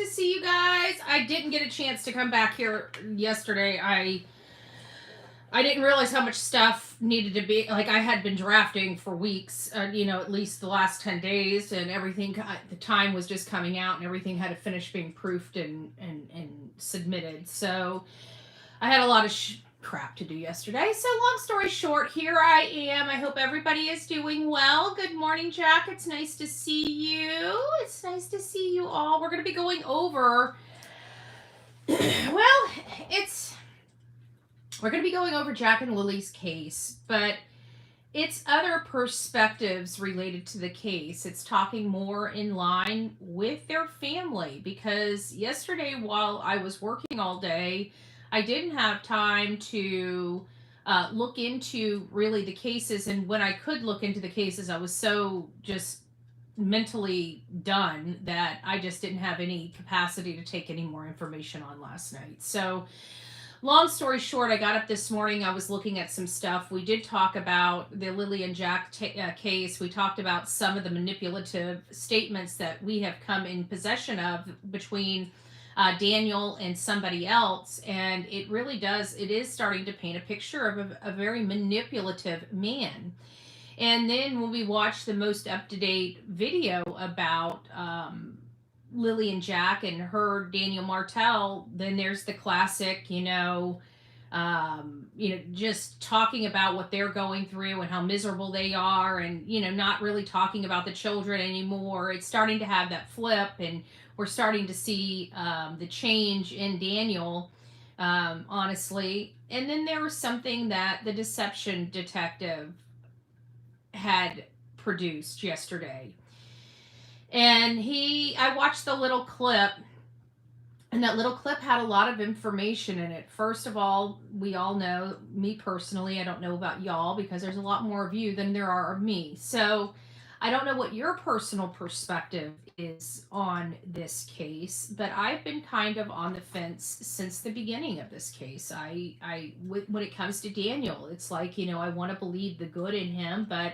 to see you guys. I didn't get a chance to come back here yesterday. I didn't realize how much stuff needed to be, like, I had been drafting for weeks, at least the last 10 days, and everything, the time was just coming out and everything had to finish being proofed and submitted. So I had a lot of crap to do yesterday. So long story short, here I am. I hope everybody is doing well. Good morning, Jack. It's nice to see you. It's nice to see you all. We're going to be going over, well, we're going to be going over Jack and Lily's case, but it's other perspectives related to the case. It's talking more in line with their family, because yesterday while I was working all day, I didn't have time to look into really the cases. And when I could look into the cases, I was so just mentally done that I just didn't have any capacity to take any more information on last night. So long story short, I got up this morning. I was looking at some stuff. We did talk about the Lilly and Jack case. We talked about some of the manipulative statements that we have come in possession of between Daniel and somebody else. And it really it is starting to paint a picture of a very manipulative man. And then when we watch the most up-to-date video about Lilly and Jack and her Daniel Martell, then there's the classic, just talking about what they're going through and how miserable they are, and not really talking about the children anymore. It's starting to have that flip, and we're starting to see the change in Daniel, honestly. And then there was something that the deception detective had produced yesterday. And I watched the little clip, and that little clip had a lot of information in it. First of all, we all know, me personally, I don't know about y'all because there's a lot more of you than there are of me. So I don't know what your personal perspective is on this case, but I've been kind of on the fence since the beginning of this case. When it comes to Daniel, it's like, I want to believe the good in him, but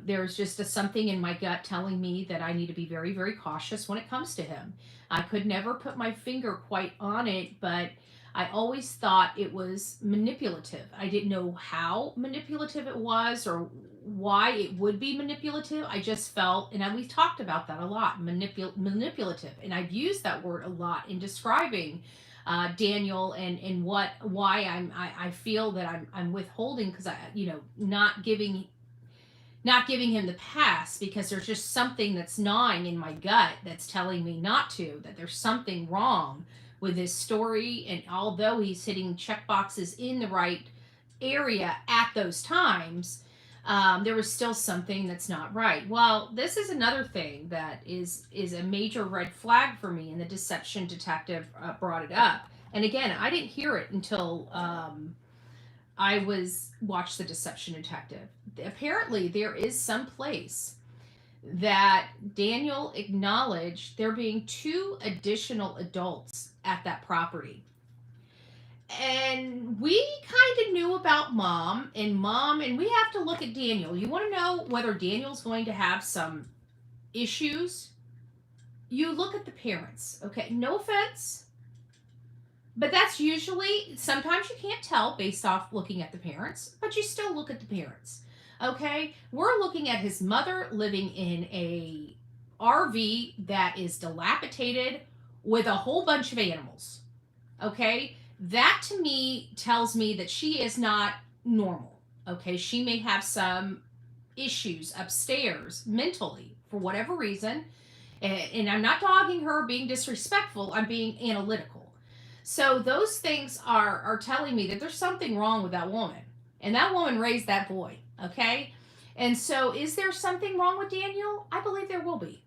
there's just something in my gut telling me that I need to be very, very cautious when it comes to him. I could never put my finger quite on it, but I always thought it was manipulative. I didn't know how manipulative it was or why it would be manipulative. I just felt, and we've talked about that a lot, manipulative. And I've used that word a lot in describing Daniel and why I feel that I'm withholding, because not giving him the pass, because there's just something that's gnawing in my gut that's telling me not to, that there's something wrong with his story. And although he's hitting check boxes in the right area at those times, there was still something that's not right. Well, this is another thing that is a major red flag for me, and the deception detective brought it up. And again, I didn't hear it until I watched the deception detective. Apparently, there is some place that Daniel acknowledged there being 2 additional adults at that property. And we kind of knew about mom, and we have to look at Daniel. You want to know whether Daniel's going to have some issues? You look at the parents, okay? No offense, but that's usually, sometimes you can't tell based off looking at the parents, but you still look at the parents, okay? We're looking at his mother living in a RV that is dilapidated with a whole bunch of animals, okay? That to me tells me that she is not normal, okay? She may have some issues upstairs mentally for whatever reason, and I'm not dogging her, being disrespectful, I'm being analytical. So those things are telling me that there's something wrong with that woman. And that woman raised that boy, okay? And so is there something wrong with Daniel? I believe there will be.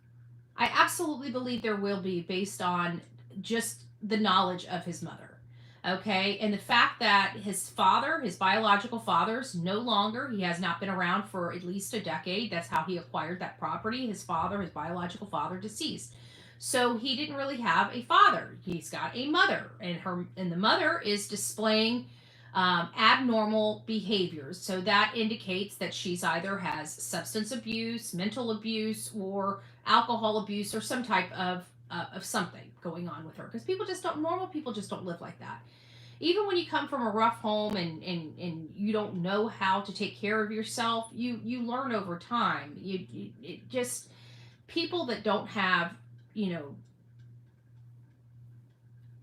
I absolutely believe there will be, based on just the knowledge of his mother, okay? And the fact that his father, his biological father's no longer, he has not been around for at least a decade. That's how he acquired that property. His biological father, deceased. So he didn't really have a father. He's got a mother, and the mother is displaying abnormal behaviors. So that indicates that she's either has substance abuse, mental abuse, or alcohol abuse, or some type of of something going on with her, because normal people just don't live like that. Even when you come from a rough home and you don't know how to take care of yourself, you learn over time. It just, people that don't have,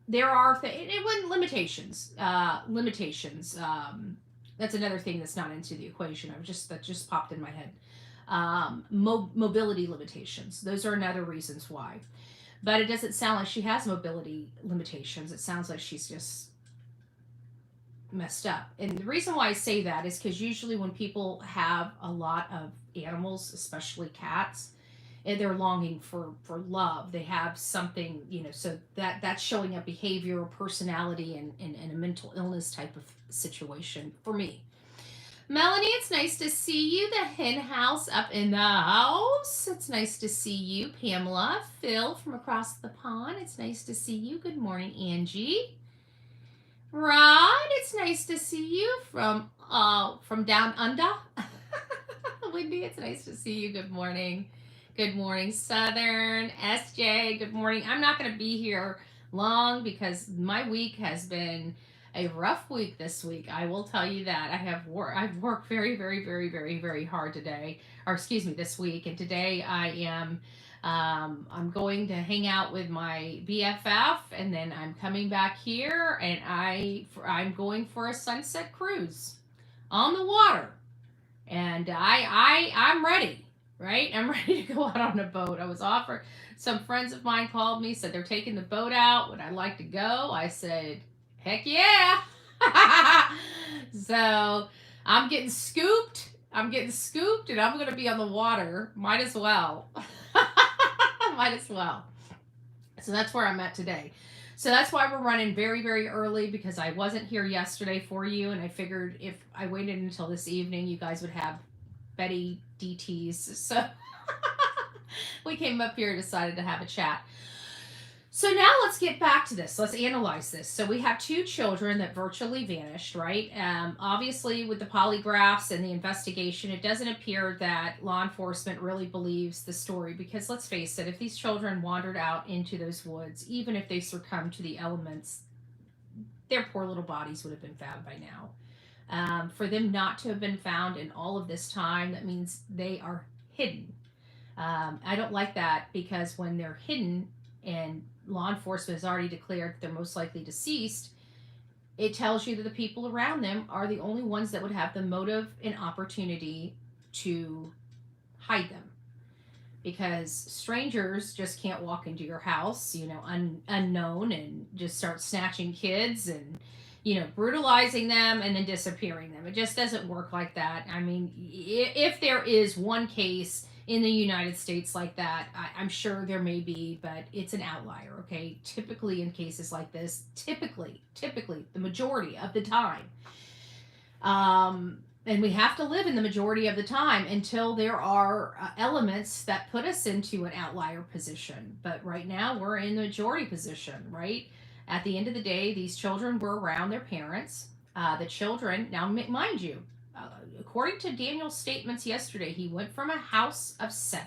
there are limitations. That's another thing that's not into the equation. That just popped in my head. Mobility limitations. Those are another reasons why. But it doesn't sound like she has mobility limitations. It sounds like she's just messed up. And the reason why I say that is because usually when people have a lot of animals, especially cats, and they're longing for love, they have something, so that's showing up behavior, personality, and a mental illness type of situation for me. Melanie, it's nice to see you. The hen house up in the house. It's nice to see you. Pamela, Phil from across the pond. It's nice to see you. Good morning, Angie. Rod, it's nice to see you from down under. Wendy, it's nice to see you. Good morning. Good morning, Southern. SJ, good morning. I'm not going to be here long because my week has been a rough week this week. I will tell you that. I've worked very, very, very, very, very hard today, or excuse me, this week. And today I am, I'm going to hang out with my BFF, and then I'm coming back here, and I'm going for a sunset cruise on the water, and I'm ready. Right? I'm ready to go out on a boat. I was offered, some friends of mine called me, said they're taking the boat out. Would I like to go? I said, heck yeah. So I'm getting scooped, and I'm going to be on the water. Might as well. Might as well. So that's where I'm at today. So that's why we're running very, very early, because I wasn't here yesterday for you, and I figured if I waited until this evening, you guys would have Betty DTs. So we came up here and decided to have a chat. So now let's get back to this. Let's analyze this. So we have 2 children that virtually vanished, right? Obviously, with the polygraphs and the investigation, it doesn't appear that law enforcement really believes the story, because let's face it, if these children wandered out into those woods, even if they succumbed to the elements, their poor little bodies would have been found by now. For them not to have been found in all of this time, that means they are hidden. I don't like that, because when they're hidden and law enforcement has already declared they're most likely deceased, it tells you that the people around them are the only ones that would have the motive and opportunity to hide them. Because strangers just can't walk into your house, unknown, and just start snatching kids and brutalizing them and then disappearing them. It just doesn't work like that. I mean, if there is one case in the United States like that, I'm sure there may be, but it's an outlier, okay? Typically in cases like this, typically, the majority of the time, and we have to live in the majority of the time until there are elements that put us into an outlier position. But right now, we're in the majority position, right? At the end of the day, these children were around their parents. The children, now mind you, according to Daniel's statements yesterday, he went from a house of 7.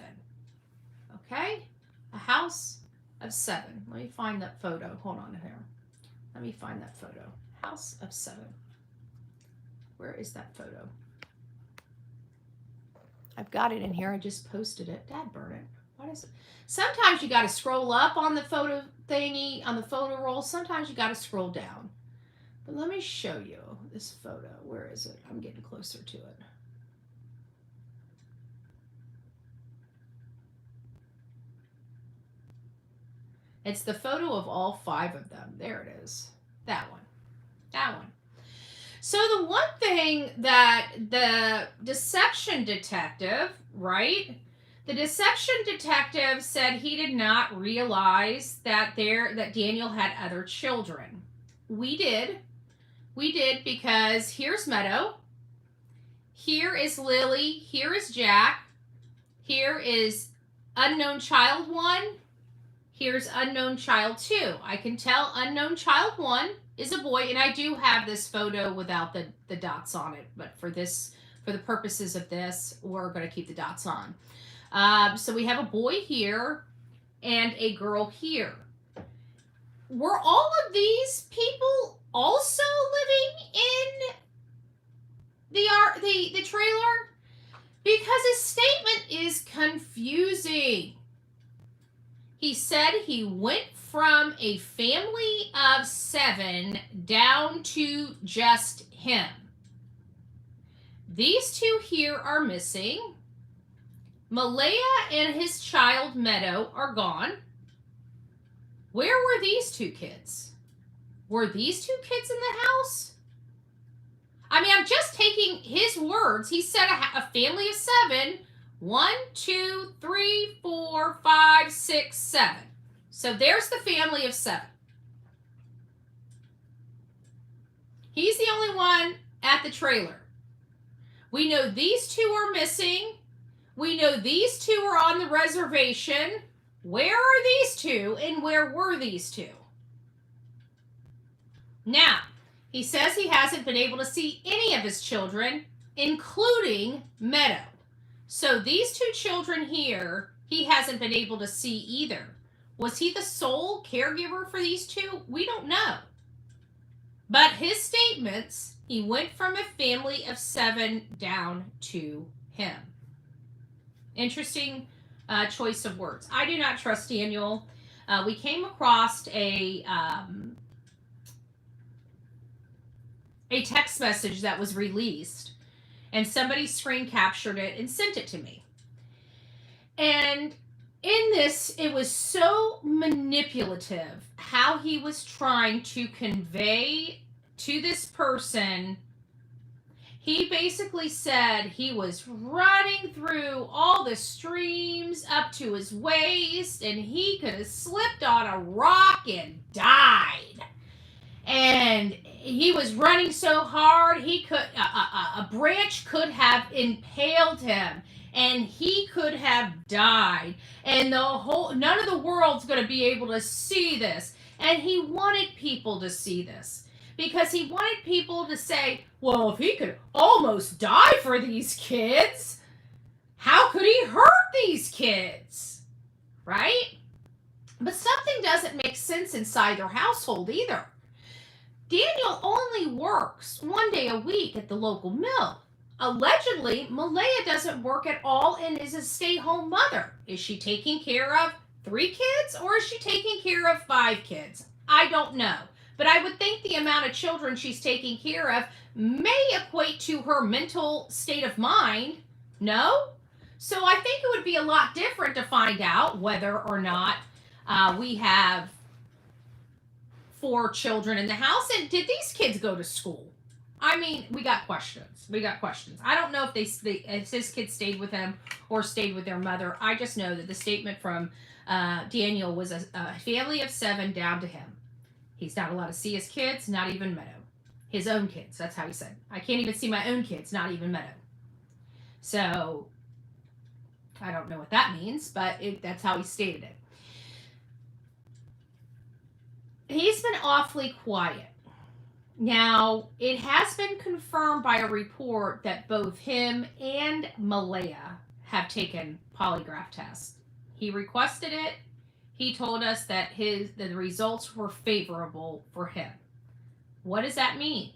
Okay? A house of 7. Let me find that photo. Hold on here. Let me find that photo. House of 7. Where is that photo? I've got it in here. I just posted it. Dad burn it. What is it? Sometimes you got to scroll up on the photo thingy, on the photo roll. Sometimes you got to scroll down. But let me show you this photo. Where is it? I'm getting closer to it. It's the photo of all 5 of them. There it is. That one. That one. So the one thing that the deception detective, right? The deception detective said he did not realize that Daniel had other children. We did. We did, because here's Meadow. Here is Lily. Here is Jack. Here is unknown child 1. Here's unknown child 2. I can tell unknown child 1 is a boy, and I do have this photo without the dots on it, but for the purposes of this, we're going to keep the dots on. So we have a boy here, and a girl here. Were all of these people also living in the trailer? Because his statement is confusing. He said he went from a family of 7 down to just him. These 2 here are missing. Malehya and his child Meadow are gone. Where were these 2 kids? Were these 2 kids in the house? I mean, I'm just taking his words. He said a family of 7. 1, 2, 3, 4, 5, 6, 7. So there's the family of 7. He's the only one at the trailer. We know these 2 are missing. We know these 2 are on the reservation. Where are these 2 and where were these 2? Now, he says he hasn't been able to see any of his children, including Meadow. So these 2 children here, he hasn't been able to see either. Was he the sole caregiver for these 2? We don't know. But his statements, he went from a family of 7 down to him. Interesting choice of words. I do not trust Daniel. We came across a text message that was released, and somebody screen captured it and sent it to me. And in this, it was so manipulative how he was trying to convey to this person. He basically said he was running through all the streams up to his waist, and he could have slipped on a rock and died. And he was running so hard, he could a branch could have impaled him, and he could have died. And none of the world's going to be able to see this. And he wanted people to see this because he wanted people to say, well, if he could almost die for these kids, how could he hurt these kids? Right? But something doesn't make sense inside their household either. Daniel only works 1 day a week at the local mill. Allegedly, Malehya doesn't work at all and is a stay-home mother. Is she taking care of 3 kids or is she taking care of 5 kids? I don't know. But I would think the amount of children she's taking care of may equate to her mental state of mind. No? So I think it would be a lot different to find out whether or not we have 4 children in the house. And did these kids go to school? I mean, we got questions. I don't know if his kids stayed with him or stayed with their mother. I just know that the statement from Daniel was a family of 7 down to him. He's not allowed to see his kids, not even Meadow. His own kids, that's how he said. I can't even see my own kids, not even Meadow. So, I don't know what that means, but that's how he stated it. He's been awfully quiet. Now, it has been confirmed by a report that both him and Malehya have taken polygraph tests. He requested it. He told us that the results were favorable for him. What does that mean?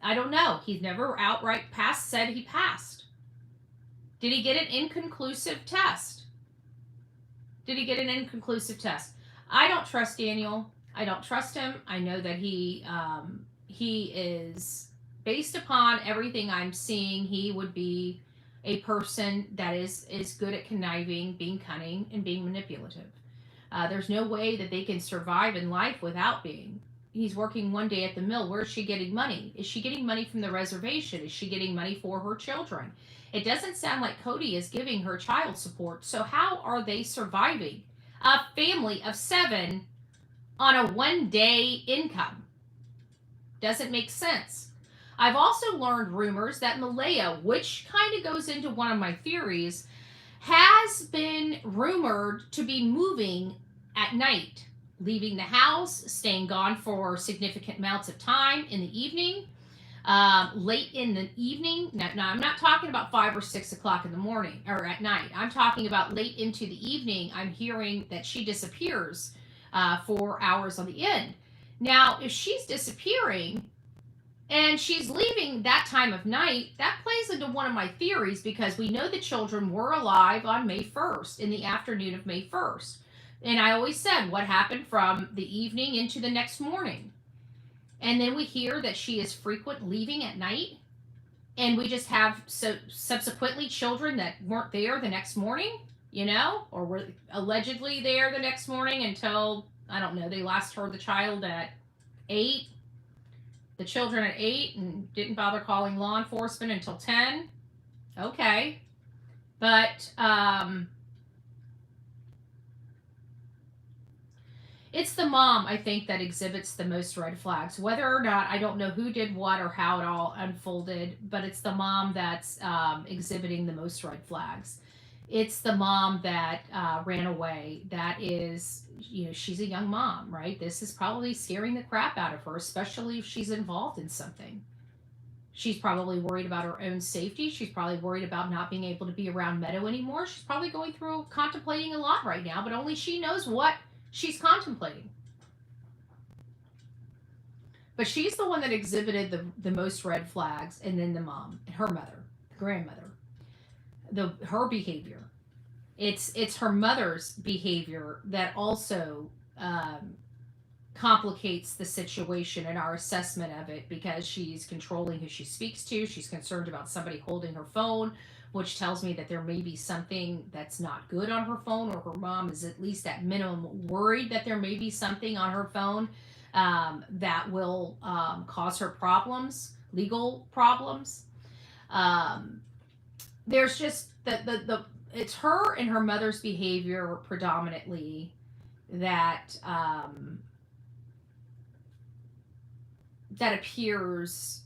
I don't know. He's never outright said he passed. Did he get an inconclusive test? I don't trust Daniel. I don't trust him. I know that he is, based upon everything I'm seeing, he would be a person that is good at conniving, being cunning, and being manipulative. There's no way that they can survive in life without being. He's working 1 day at the mill. Where is she getting money? Is she getting money from the reservation? Is she getting money for her children? It doesn't sound like Cody is giving her child support. So how are they surviving? A family of 7 on a 1 day income. Doesn't make sense. I've also learned rumors that Malehya, which kind of goes into one of my theories, has been rumored to be moving at night, leaving the house, staying gone for significant amounts of time in the evening. Late in the evening. Now, I'm not talking about 5 or 6 o'clock in the morning or at night. I'm talking about late into the evening. I'm hearing that she disappears for hours on the end. Now, if she's disappearing and she's leaving that time of night, that plays into one of my theories because we know the children were alive on May 1st, in the afternoon of May 1st. And I always said what happened from the evening into the next morning. And then we hear that she is frequent leaving at night. And we just have subsequently children that weren't there the next morning, or were allegedly there the next morning until, I don't know, they last heard the child at 8. The children at 8 and didn't bother calling law enforcement until 10. Okay. But it's the mom, I think, that exhibits the most red flags. Whether or not, I don't know who did what or how it all unfolded, but it's the mom that's exhibiting the most red flags. It's the mom that ran away. That is, she's a young mom, right? This is probably scaring the crap out of her, especially if she's involved in something. She's probably worried about her own safety. She's probably worried about not being able to be around Meadow anymore. She's probably going through contemplating a lot right now, but only she knows what she's contemplating. But she's the one that exhibited the most red flags, and then the mom, her mother, the grandmother. Her behavior. It's her mother's behavior that also complicates the situation and our assessment of it, because she's controlling who she speaks to. She's concerned about somebody holding her phone, which tells me that there may be something that's not good on her phone, or her mom is at least at minimum worried that there may be something on her phone that will cause her problems, legal problems. There's just it's her and her mother's behavior predominantly that that appears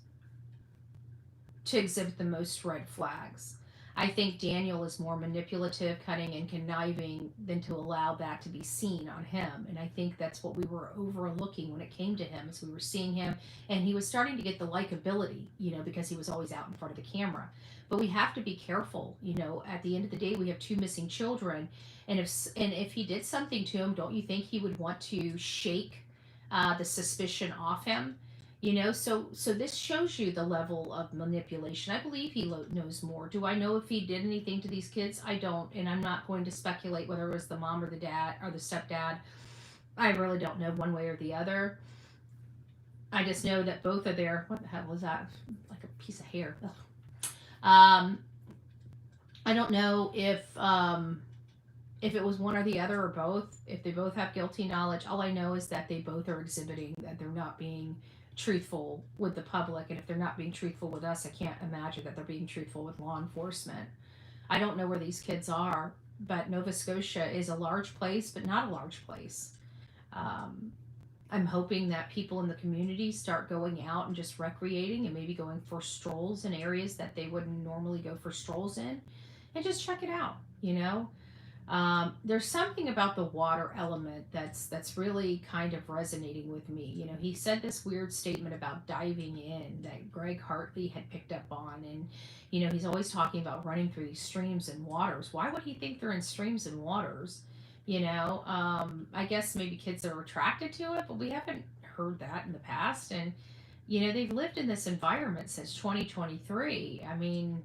to exhibit the most red flags. I think Daniel is more manipulative, cunning, and conniving than to allow that to be seen on him. And I think that's what we were overlooking when it came to him, as we were seeing him, and he was starting to get the likability, because he was always out in front of the camera. But we have to be careful, at the end of the day, we have 2 missing children. And if he did something to him, don't you think he would want to shake the suspicion off him? So this shows you the level of manipulation. I believe he knows more. Do I know if he did anything to these kids? I don't, and I'm not going to speculate whether it was the mom or the dad or the stepdad. I really don't know one way or the other. I just know that both are there. What the hell was that? Like a piece of hair. I don't know if it was one or the other or both. If they both have guilty knowledge, all I know is that they both are exhibiting that they're not being truthful with the public, and if they're not being truthful with us, I can't imagine that they're being truthful with law enforcement. I don't know where these kids are, but Nova Scotia is a large place, but not a large place. I'm hoping that people in the community start going out and just recreating, and maybe going for strolls in areas that they wouldn't normally go for strolls in, and just check it out. There's something about the water element that's really kind of resonating with me. He said this weird statement about diving in that Greg Hartley had picked up on, and he's always talking about running through these streams and waters. Why would he think they're in streams and waters? I guess maybe kids are attracted to it, but we haven't heard that in the past. And they've lived in this environment since 2023. I mean,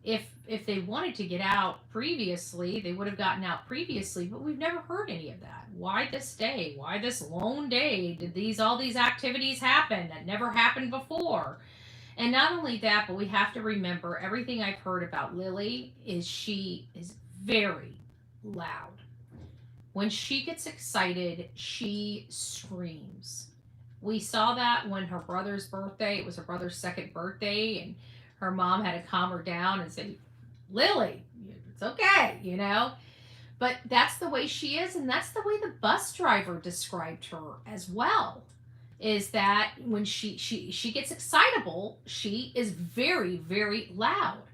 if they wanted to get out previously, they would have gotten out previously, but we've never heard any of that. Why this day? Why this lone day did all these activities happen that never happened before? And not only that, but we have to remember, everything I've heard about Lily is she is very loud. When she gets excited, she screams. We saw that when her brother's birthday, it was her brother's second birthday, and her mom had to calm her down and say, Lily, it's okay, But that's the way she is, and that's the way the bus driver described her as well, is that when she gets excitable, she is very, very loud.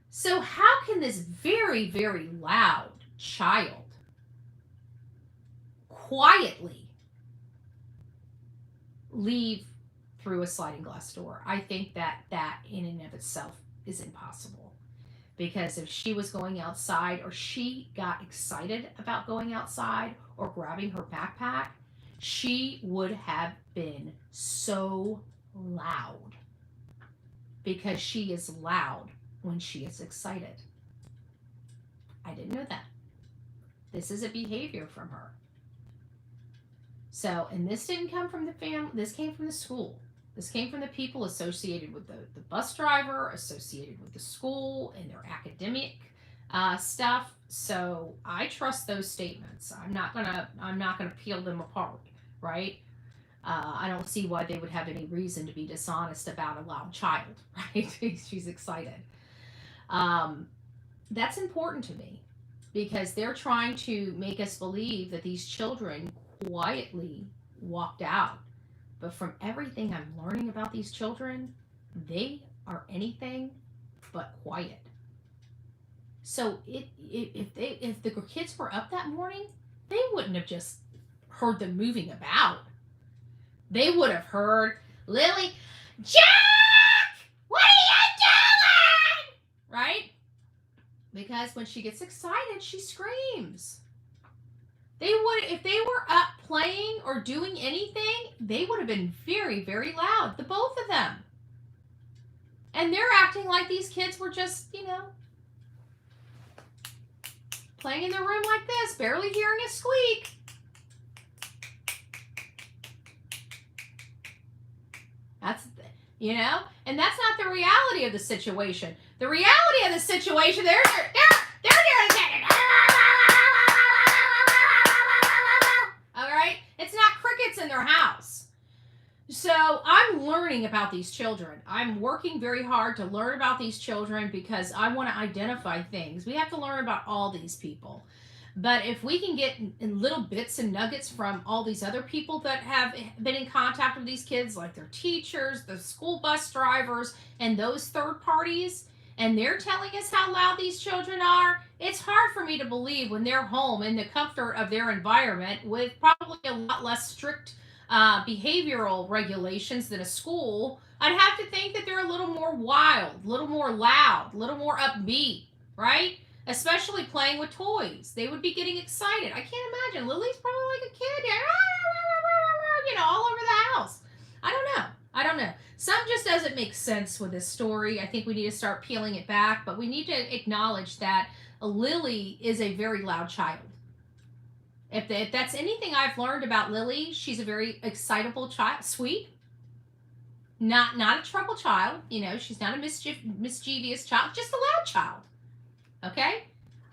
So how can this very, very loud child quietly leave through a sliding glass door. I think that that in and of itself is impossible. Because if she was going outside or she got excited about going outside or grabbing her backpack, she would have been so loud because she is loud when she is excited. I didn't know that. This is a behavior from her. So, and this didn't come from the family, this came from the school. This came from the people associated with the bus driver, associated with the school and their academic stuff. So I trust those statements. I'm not gonna peel them apart, right? I don't see why they would have any reason to be dishonest about a loud child, right? She's excited. That's important to me because they're trying to make us believe that these children quietly walked out. But from everything I'm learning about these children, they are anything but quiet. So if the kids were up that morning, they wouldn't have just heard them moving about. They would have heard, Lily, Jack, what are you doing? Right? Because when she gets excited, she screams. They would, if they were up playing or doing anything, they would have been very, very loud, the both of them. And they're acting like these kids were just, playing in their room like this, barely hearing a squeak. That's, and that's not the reality of the situation. The reality of the situation, they're doing it. All right? It's not crickets in their house. So I'm learning about these children. I'm working very hard to learn about these children because I want to identify things. We have to learn about all these people. But if we can get in little bits and nuggets from all these other people that have been in contact with these kids, like their teachers, the school bus drivers, and those third parties, and they're telling us how loud these children are, it's hard for me to believe when they're home in the comfort of their environment with probably a lot less strict behavioral regulations than a school. I'd have to think that they're a little more wild, a little more loud, a little more upbeat, right? Especially playing with toys. They would be getting excited. I can't imagine. Lily's probably like a kid, all over the house. I don't know. Some just doesn't make sense with this story. I think we need to start peeling it back, but we need to acknowledge that Lily is a very loud child. If that's anything I've learned about Lily, she's a very excitable child, sweet, not a trouble child. She's not a mischievous child, just a loud child. Okay?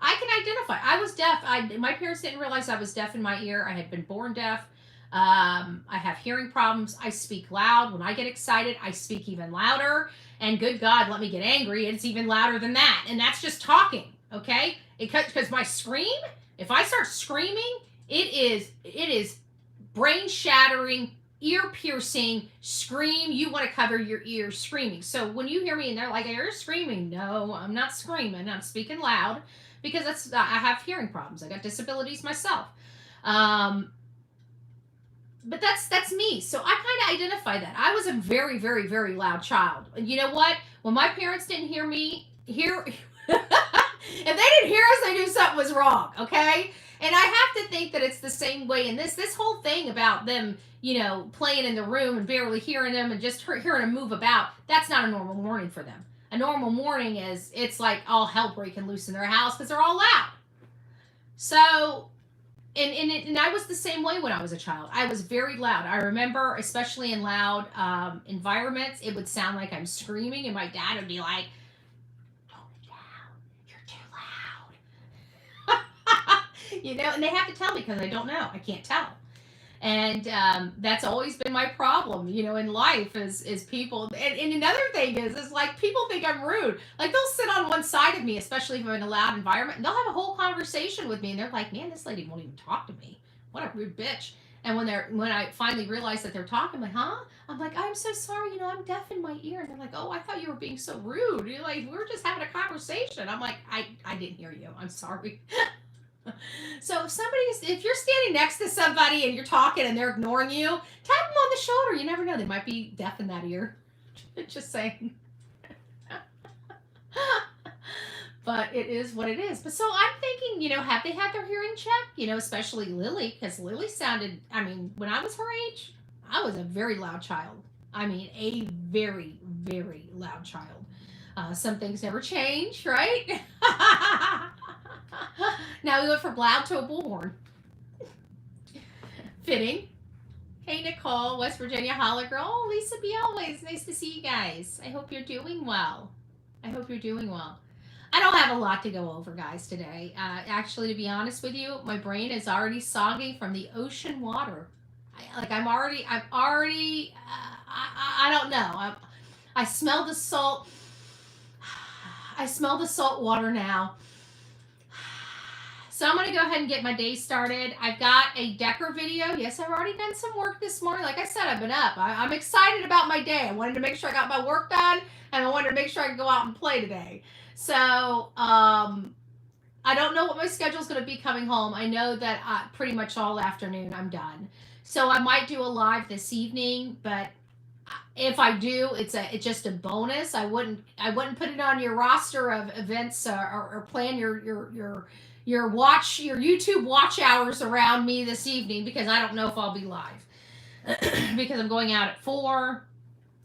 I can identify. I was deaf. My parents didn't realize I was deaf in my ear. I had been born deaf. I have hearing problems. I speak loud. When I get excited, I speak even louder. And good God, let me get angry. It's even louder than that. And that's just talking. Okay? Because my scream, if I start screaming, it is brain-shattering, ear-piercing scream. You want to cover your ears screaming. So when you hear me and they're like, you're screaming. No, I'm not screaming. I'm speaking loud because I have hearing problems. I got disabilities myself. But that's me. So I kind of identify that. I was a very, very, very loud child. You know what? When my parents didn't hear me, if they didn't hear us, they knew something was wrong, okay? And I have to think that it's the same way in this whole thing about them, playing in the room and barely hearing them and just hearing them move about. That's not a normal morning for them. A normal morning it's like all hell breaking loose in their house because they're all loud. So, and I was the same way when I was a child. I was very loud. I remember, especially in loud environments, it would sound like I'm screaming, and my dad would be like, and they have to tell me because I don't know. I can't tell. And that's always been my problem, in life is people. And another thing is like people think I'm rude. Like they'll sit on one side of me, especially if I'm in a loud environment, and they'll have a whole conversation with me. And they're like, man, this lady won't even talk to me. What a rude bitch. And when I finally realize that they're talking, I'm like, huh? I'm like, I'm so sorry, I'm deaf in my ear. And they're like, oh, I thought you were being so rude. You're like, we're just having a conversation. I'm like, I didn't hear you. I'm sorry. So if you're standing next to somebody and you're talking and they're ignoring you, tap them on the shoulder. You never know, they might be deaf in that ear. Just saying. But it is what it is. But so I'm thinking, have they had their hearing checked? Especially Lily, because Lily sounded, when I was her age, I was a very loud child. A very, very loud child. Some things never change, right? Now we went from loud to a bullhorn. Fitting. Hey, Nicole, West Virginia Holler Girl. Oh, Lisa B. Always. Nice to see you guys. I hope you're doing well. I don't have a lot to go over, guys, today. Actually, to be honest with you, my brain is already soggy from the ocean water. I don't know. I smell the salt. I smell the salt water now. So I'm going to go ahead and get my day started. I've got a decor video. Yes, I've already done some work this morning. Like I said, I've been up. I'm excited about my day. I wanted to make sure I got my work done, and I wanted to make sure I could go out and play today. So I don't know what my schedule is going to be coming home. I know that pretty much all afternoon I'm done. So I might do a live this evening, but if I do, it's just a bonus. I wouldn't put it on your roster of events or plan your YouTube watch hours around me this evening, because I don't know if I'll be live because I'm going out at 4.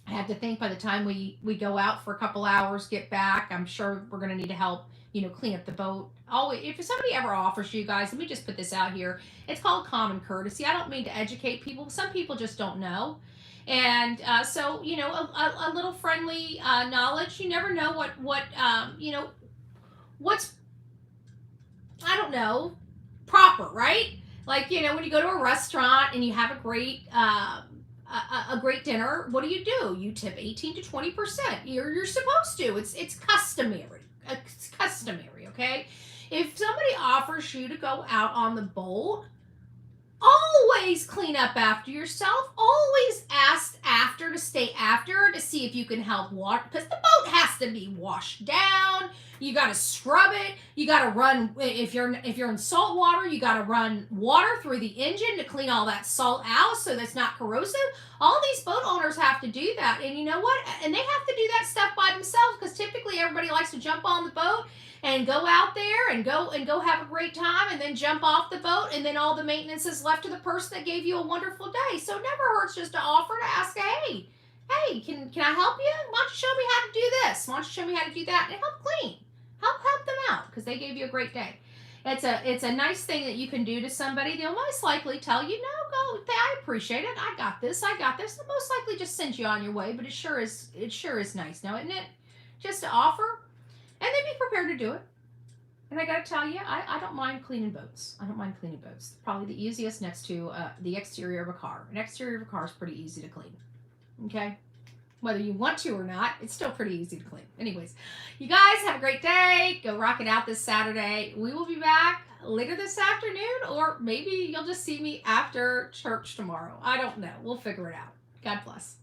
I have to think by the time we go out for a couple hours, get back, I'm sure we're going to need to help, clean up the boat. Always, if somebody ever offers you guys, let me just put this out here. It's called common courtesy. I don't mean to educate people. Some people just don't know. And so, a little friendly knowledge. You never know what's, I don't know, proper, right? Like, when you go to a restaurant and you have a great dinner, what do? You tip 18 to 20%. You're supposed to. It's customary. It's customary, okay? If somebody offers you to go out on the boat, always clean up after yourself. Always ask after to stay after to see if you can help wash, because the boat has to be washed down. You got to scrub it. You got to run, if you're in salt water, you got to run water through the engine to clean all that salt out so that's not corrosive. All these boat owners have to do that. And you know what? And they have to do that stuff by themselves, because typically everybody likes to jump on the boat and go out there and go have a great time and then jump off the boat, and then all the maintenance is left to the person that gave you a wonderful day. So it never hurts just to offer to ask, hey, can I help you? Why don't you show me how to do this? Why don't you show me how to do that? And help clean. Help them out, because they gave you a great day. It's a nice thing that you can do to somebody. They'll most likely tell you, no, go, I appreciate it. I got this. They'll most likely just send you on your way, but it sure is nice now, isn't it? Just to offer. And then be prepared to do it. And I got to tell you, I don't mind cleaning boats. Probably the easiest next to the exterior of a car. An exterior of a car is pretty easy to clean. Okay? Whether you want to or not, it's still pretty easy to clean. Anyways, you guys have a great day. Go rock it out this Saturday. We will be back later this afternoon, or maybe you'll just see me after church tomorrow. I don't know. We'll figure it out. God bless.